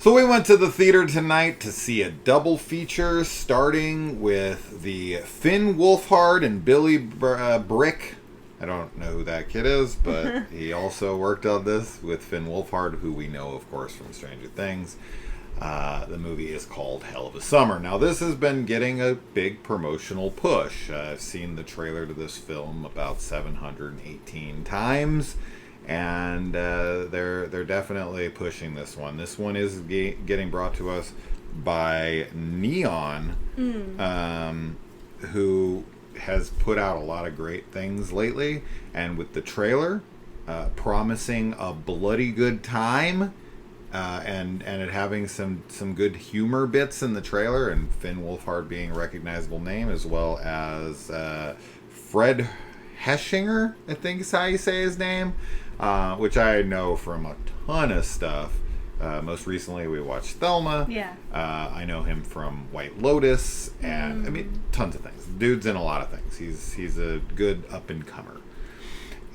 So we went to the theater tonight to see a double feature, starting with the Finn Wolfhard and Billy Brick. I don't know who that kid is, but he also worked on this with Finn Wolfhard, who we know, of course, from Stranger Things. The movie is called Hell of a Summer. Now, this has been getting a big promotional push. I've seen the trailer to this film about 718 times. And they're definitely pushing this one. This one is getting brought to us by Neon, who has put out a lot of great things lately. And with the trailer promising a bloody good time, and it having some good humor bits in the trailer, and Finn Wolfhard being a recognizable name, as well as Fred Heschinger, I think is how you say his name. Which I know from a ton of stuff. Most recently, we watched Thelma. Yeah. I know him from White Lotus, and I mean, tons of things. The dude's in a lot of things. He's a good up and comer.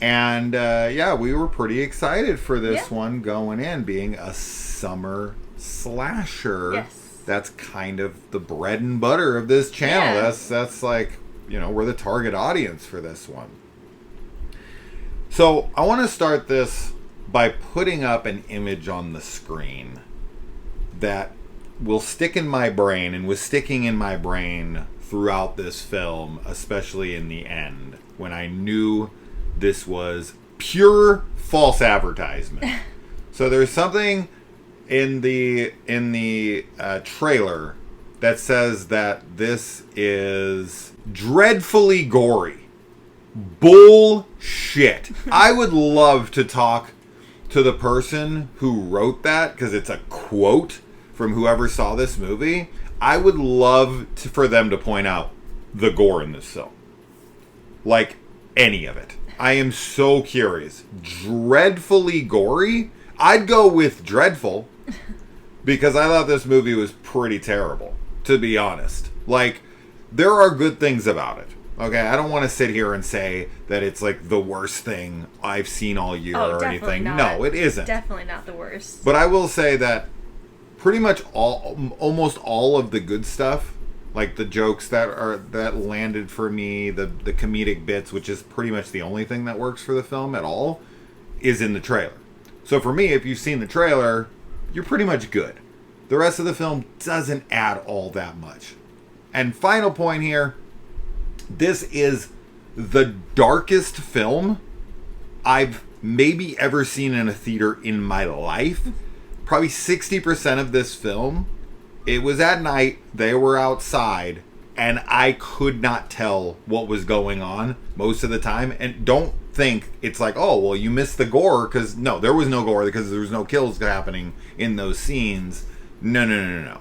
And yeah, we were pretty excited for this one going in, being a summer slasher. Yes. That's kind of the bread and butter of this channel. Yeah. That's like, we're the target audience for this one. So, I want to start this by putting up an image on the screen that will stick in my brain, and was sticking in my brain throughout this film, especially in the end, when I knew this was pure false advertisement. So, there's something in the trailer that says that this is dreadfully gory. Bullshit. I would love to talk to the person who wrote that, because it's a quote from whoever saw this movie. I would love for them to point out the gore in this film. Like, any of it. I am so curious. Dreadfully gory? I'd go with dreadful, because I thought this movie was pretty terrible, to be honest. Like, there are good things about it. Okay, I don't want to sit here and say that it's like the worst thing I've seen all year or anything. Not. No, it isn't. Definitely not the worst. But I will say that pretty much almost all of the good stuff, like the jokes that landed for me, the comedic bits, which is pretty much the only thing that works for the film at all, is in the trailer. So for me, if you've seen the trailer, you're pretty much good. The rest of the film doesn't add all that much. And final point here. This is the darkest film I've maybe ever seen in a theater in my life. Probably 60% of this film, it was at night, they were outside, and I could not tell what was going on most of the time. And don't think it's like, oh, well, you missed the gore, because no, there was no gore, because there was no kills happening in those scenes. No.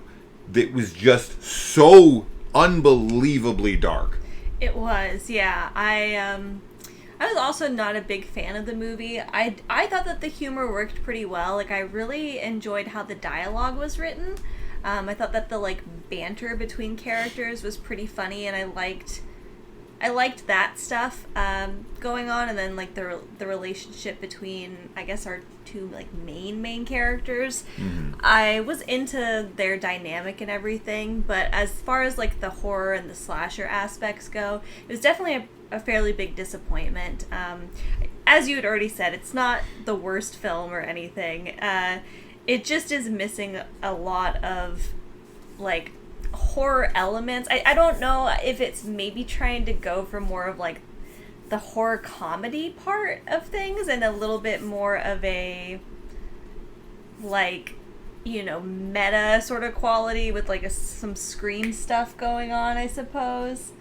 It was just so unbelievably dark. It was, yeah. I was also not a big fan of the movie. I thought that the humor worked pretty well. Like, I really enjoyed how the dialogue was written. I thought that the banter between characters was pretty funny, and I liked that stuff going on. And then the relationship between, I guess, our two main characters. Mm-hmm. I was into their dynamic and everything, but as far as the horror and the slasher aspects go, it was definitely a fairly big disappointment. As you had already said, it's not the worst film or anything. It just is missing a lot of horror elements. I don't know if it's maybe trying to go for more of the horror comedy part of things, and a little bit more of a meta sort of quality with some Scream stuff going on, I suppose.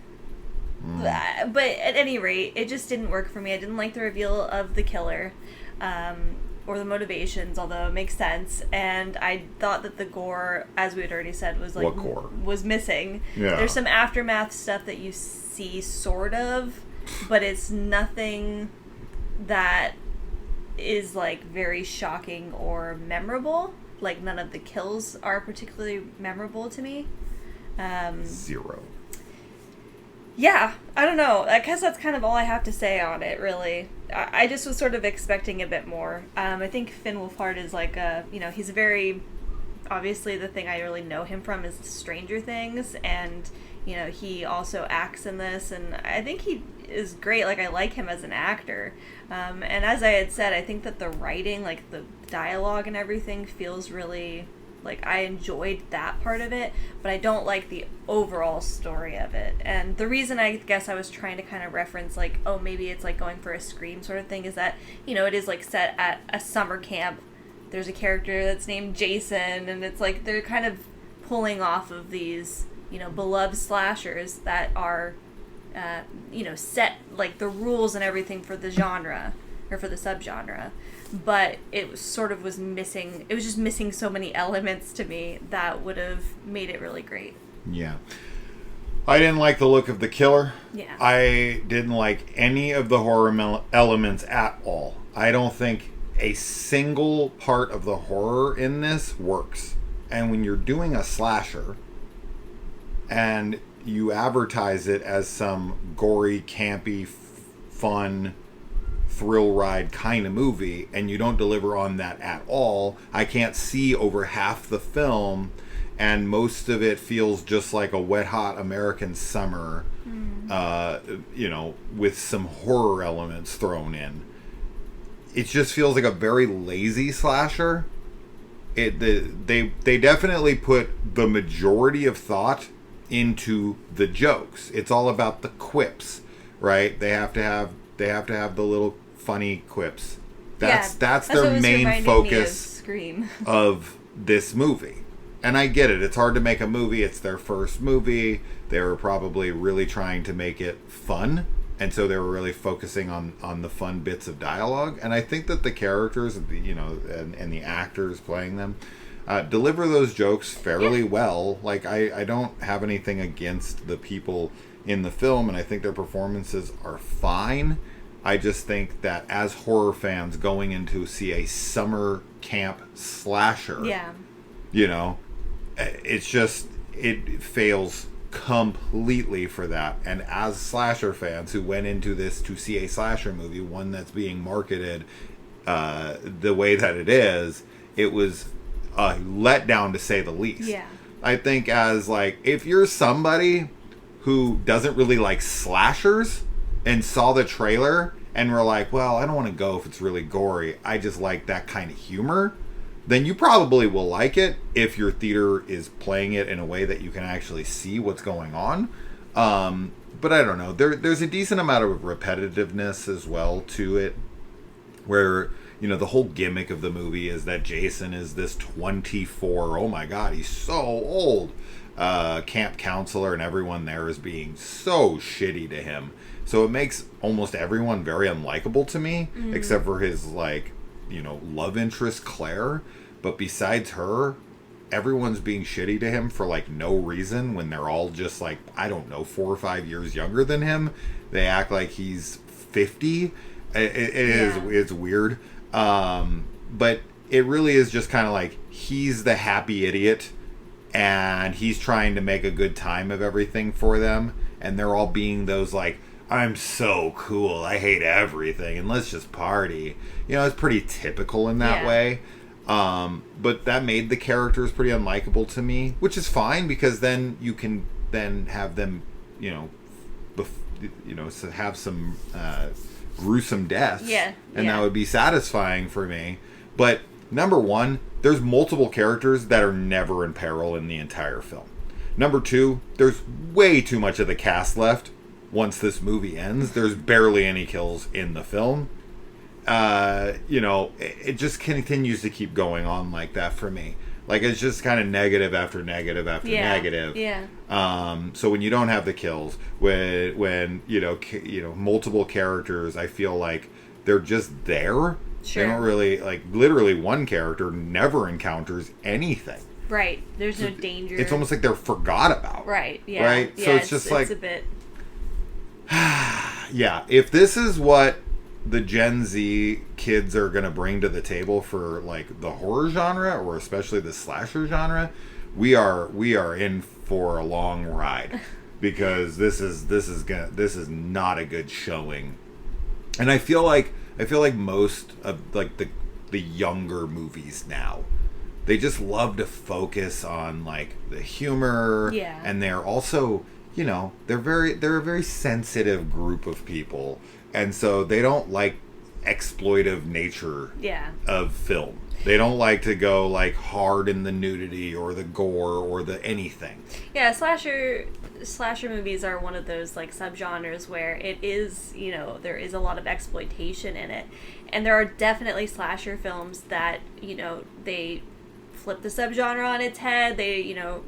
But at any rate, it just didn't work for me. I didn't like the reveal of the killer, or the motivations, although it makes sense. And I thought that the gore, as we had already said, was what gore? Was missing. Yeah. There's some aftermath stuff that you see sort of, but it's nothing that is very shocking or memorable. None of the kills are particularly memorable to me. Zero. Yeah, I don't know. I guess that's kind of all I have to say on it, really. I just was sort of expecting a bit more. I think Finn Wolfhard is he's a very obviously the thing I really know him from is Stranger Things, and he also acts in this, and I think he is great. Like, I like him as an actor, and as I had said, I think that the writing, like the dialogue and everything, feels really, like, I enjoyed that part of it, but I don't like the overall story of it. And the reason I guess I was trying to kind of reference, like, oh, maybe it's like going for a Scream sort of thing, is that, it is like set at a summer camp. There's a character that's named Jason, and it's like they're kind of pulling off of these, beloved slashers that are, set, like, the rules and everything for the genre, or for the subgenre. But it was missing, it was just missing so many elements to me that would have made it really great. Yeah. I didn't like the look of the killer. Yeah. I didn't like any of the horror elements at all. I don't think a single part of the horror in this works. And when you're doing a slasher and you advertise it as some gory, campy, fun, thrill ride kind of movie, and you don't deliver on that at all, I can't see over half the film, and most of it feels just like a wet hot American summer, with some horror elements thrown in. It just feels like a very lazy slasher. They definitely put the majority of thought into the jokes. It's all about the quips, right? They have to have the little funny quips. That's their main focus of this movie. And I get it. It's hard to make a movie. It's their first movie. They were probably really trying to make it fun. And so they were really focusing on the fun bits of dialogue. And I think that the characters, and the actors playing them, deliver those jokes fairly well. Like, I don't have anything against the people in the film, and I think their performances are fine. I just think that as horror fans going in to see a summer camp slasher, it fails completely for that. And as slasher fans who went into this to see a slasher movie, one that's being marketed the way that it was a letdown, to say the least. Yeah. I think as, like, if you're somebody who doesn't really like slashers and saw the trailer and were like, well, I don't want to go if it's really gory, I just like that kind of humor, then you probably will like it if your theater is playing it in a way that you can actually see what's going on. But I don't know. There's a decent amount of repetitiveness as well to it, where, the whole gimmick of the movie is that Jason is this 24, oh my god, he's so old, camp counselor, and everyone there is being so shitty to him. So it makes almost everyone very unlikable to me, except for his, like, love interest, Claire. But besides her, everyone's being shitty to him for, like, no reason, when they're all just, like, I don't know, 4 or 5 years younger than him. They act like he's 50. It's weird. But it really is just kind of like, he's the happy idiot, and he's trying to make a good time of everything for them, and they're all being those, like, I'm so cool, I hate everything, and let's just party. It's pretty typical in that way. But that made the characters pretty unlikable to me, which is fine, because then you can then have them, have some gruesome deaths. And that would be satisfying for me. But number one, there's multiple characters that are never in peril in the entire film. Number two, there's way too much of the cast left. Once this movie ends, there's barely any kills in the film. It just continues to keep going on like that for me. Like, it's just kind of negative after negative after negative. So when you don't have the kills, when multiple characters, I feel like they're just there. Sure. They don't really, like, literally one character never encounters anything. Right. There's no danger. It's almost like they're forgot about. Right. Yeah. Right. Yeah, so it's just like, it's a bit. Yeah, if this is what the Gen Z kids are going to bring to the table for, like, the horror genre, or especially the slasher genre, we are in for a long ride, because this is not a good showing. And I feel like most of, like, the younger movies now, they just love to focus on like the humor. Yeah. And they're also, you know, they're a very sensitive group of people, and so they don't like exploitive nature of film. They don't like to go like hard in the nudity or the gore or the anything. Yeah, slasher movies are one of those like subgenres where it is, you know, there is a lot of exploitation in it. And there are definitely slasher films that, you know, they flip the subgenre on its head. They, you know,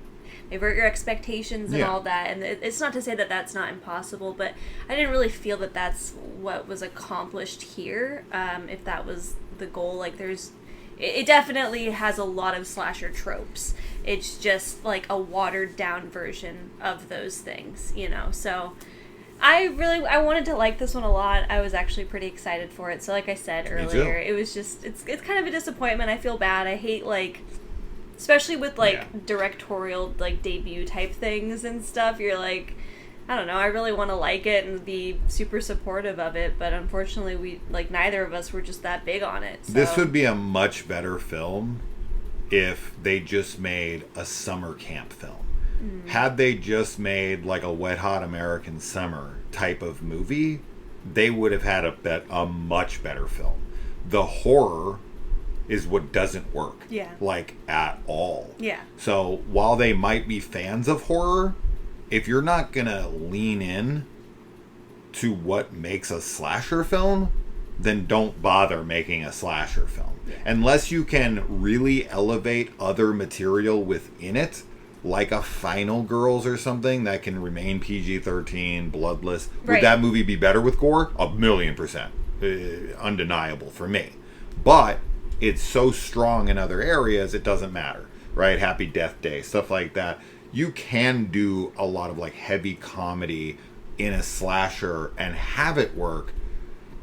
avert your expectations and all that. And it's not to say that that's not impossible, but I didn't really feel that that's what was accomplished here. If that was the goal, like it definitely has a lot of slasher tropes. It's just like a watered down version of those things, you know. So I wanted to like this one a lot. I was actually pretty excited for it. So like I said earlier, it was just it's kind of a disappointment. I feel bad. I hate like, especially with like directorial like debut type things and stuff. You're like, I don't know, I really want to like it and be super supportive of it, but unfortunately we, like, neither of us were just that big on it. So. This would be a much better film if they just made a summer camp film. Had they just made like a Wet Hot American Summer type of movie, they would have had a much better film. The horror is what doesn't work. Like, at all. So while they might be fans of horror, if you're not gonna lean in to what makes a slasher film, then don't bother making a slasher film. Unless you can really elevate other material within it, like a Final Girls or something that can remain PG-13, bloodless. Would that movie be better with gore? 1,000,000%. Undeniable for me. But it's so strong in other areas, it doesn't matter. Right? Happy Death Day, stuff like that. You can do a lot of like heavy comedy in a slasher and have it work,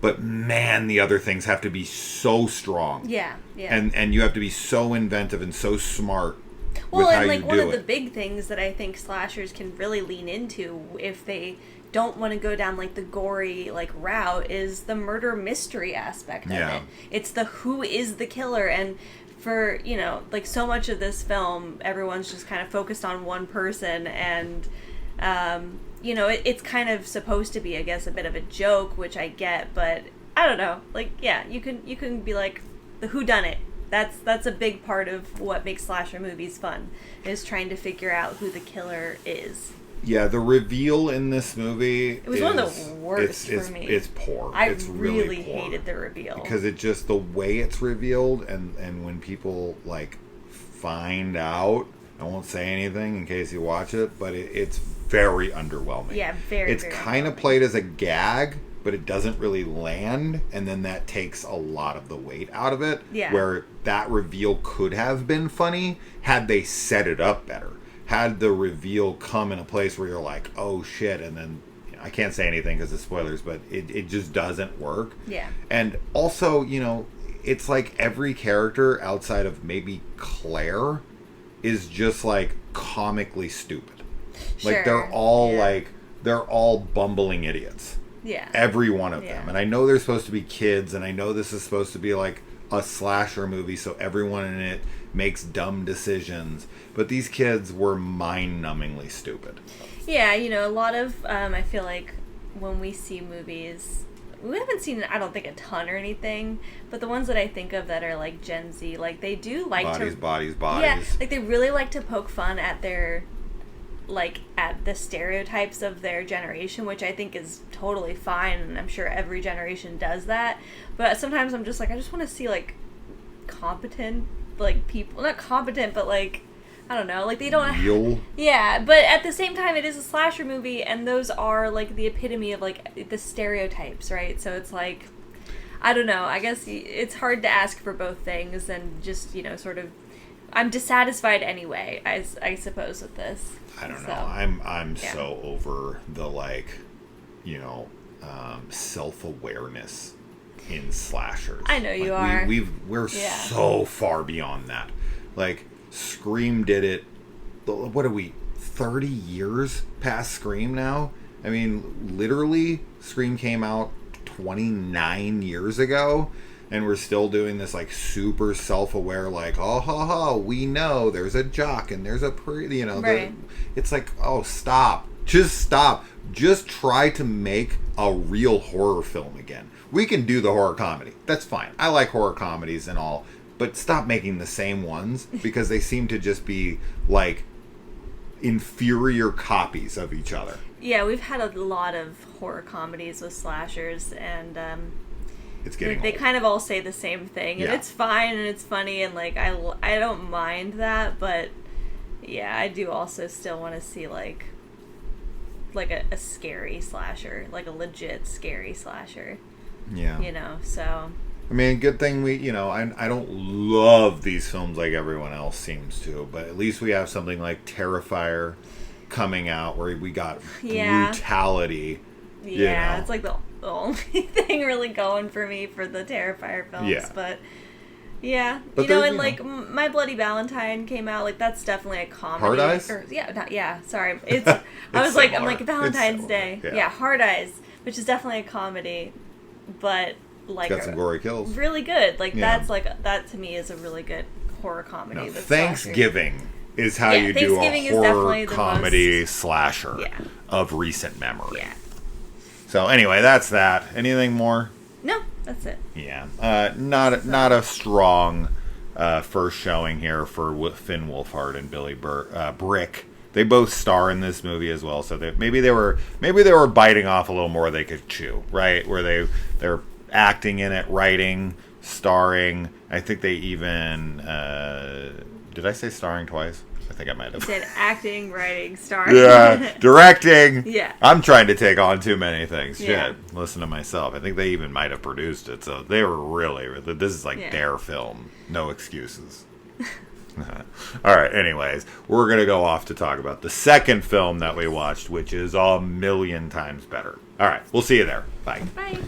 but man, the other things have to be so strong. And you have to be so inventive and so smart. Well, and like one of the big things that I think slashers can really lean into if they don't want to go down like the gory like route is the murder mystery aspect of it. It's the who is the killer, and for, you know, like so much of this film, everyone's just kind of focused on one person, and you know, it's kind of supposed to be, I guess, a bit of a joke, which I get, but I don't know. Like, yeah, you can be like the whodunit. That's a big part of what makes slasher movies fun, is trying to figure out who the killer is. Yeah, the reveal in this movie, it was one of the worst for me. It's poor. It's really poor. Hated the reveal. Because it just, the way it's revealed, and when people, like, find out, I won't say anything in case you watch it, but it's very underwhelming. Yeah, very, It's kind of played as a gag, but it doesn't really land, and then that takes a lot of the weight out of it. Where that reveal could have been funny had they set it up better. Had the reveal come in a place where you're like, oh shit, and then, you know, I can't say anything because of spoilers, but it just doesn't work. And also, you know, it's like every character outside of maybe Claire is just like comically stupid. Like they're all like, they're all bumbling idiots. Every one of them. And I know they're supposed to be kids, and I know this is supposed to be like a slasher movie, so everyone in it makes dumb decisions, but these kids were mind-numbingly stupid. Yeah, you know, a lot of I feel like when we see movies, we haven't seen, I don't think, a ton or anything, but the ones that I think of that are like Gen Z, like they do like bodies. Yeah, like they really like to poke fun at their, like, at the stereotypes of their generation, which I think is totally fine, and I'm sure every generation does that. But sometimes I'm just like, I just want to see like competent, like, people, not competent, but like, I don't know, like they don't real. Yeah, but at the same time, it is a slasher movie, and those are like the epitome of like the stereotypes, right? So it's like, I don't know, I guess it's hard to ask for both things, and just, you know, sort of, I'm dissatisfied anyway, I suppose, with this. I don't know. I'm so over the, like, you know, self-awareness in slashers. I know you are. We're so far beyond that. Like, Scream did it. What are we, 30 years past Scream now? I mean, literally, Scream came out 29 years ago. and we're still doing this like super self-aware, like, oh ha ha, we know there's a jock and there's a Right. it's like, oh, stop, just try to make a real horror film again. We can do the horror comedy, that's fine, I like horror comedies and all, but stop making the same ones, because they seem to just be like inferior copies of each other. Yeah, we've had a lot of horror comedies with slashers, and It's getting they old. kind of all say the same thing, and Yeah. it's fine and it's funny, and like I don't mind that, but yeah, I do also still want to see like a scary slasher, like a legit scary slasher. Yeah. You know, so I mean, good thing I don't love these films like everyone else seems to, but at least we have something like Terrifier coming out where we got brutality. yeah, it's like the only thing really going for me for the Terrifier films. Yeah. But yeah, But you know, there's, and like My Bloody Valentine came out, like that's definitely a comedy. Hard Eyes? Sorry, it's I was like, I'm like similar. Valentine's It's Day, similar, yeah, Hard Eyes, which is definitely a comedy, but like Got some gory kills. really good. Like Yeah. that's like that to me is a really good horror comedy. No, with Thanksgiving is how Yeah, you do Thanksgiving a is horror definitely the comedy most- slasher Yeah. of recent memory. Yeah. So anyway, that's that. Anything more? No, that's it. Yeah. Not a strong first showing here for Finn Wolfhard and Billy Brick. They both star in this movie as well, so maybe they were biting off a little more they could chew, right? Where they're acting in it, writing, starring. I think they even did I say starring twice? I think I might have. Said acting, writing, starring. Yeah, directing. Yeah. I'm trying to take on too many things. Yeah. Shit, listen to myself. I think they even might have produced it, so they were really. This is like Yeah. their film. No excuses. All right. Anyways, we're gonna go off to talk about the second film that we watched, which is a million times better. All right. We'll see you there. Bye. Bye.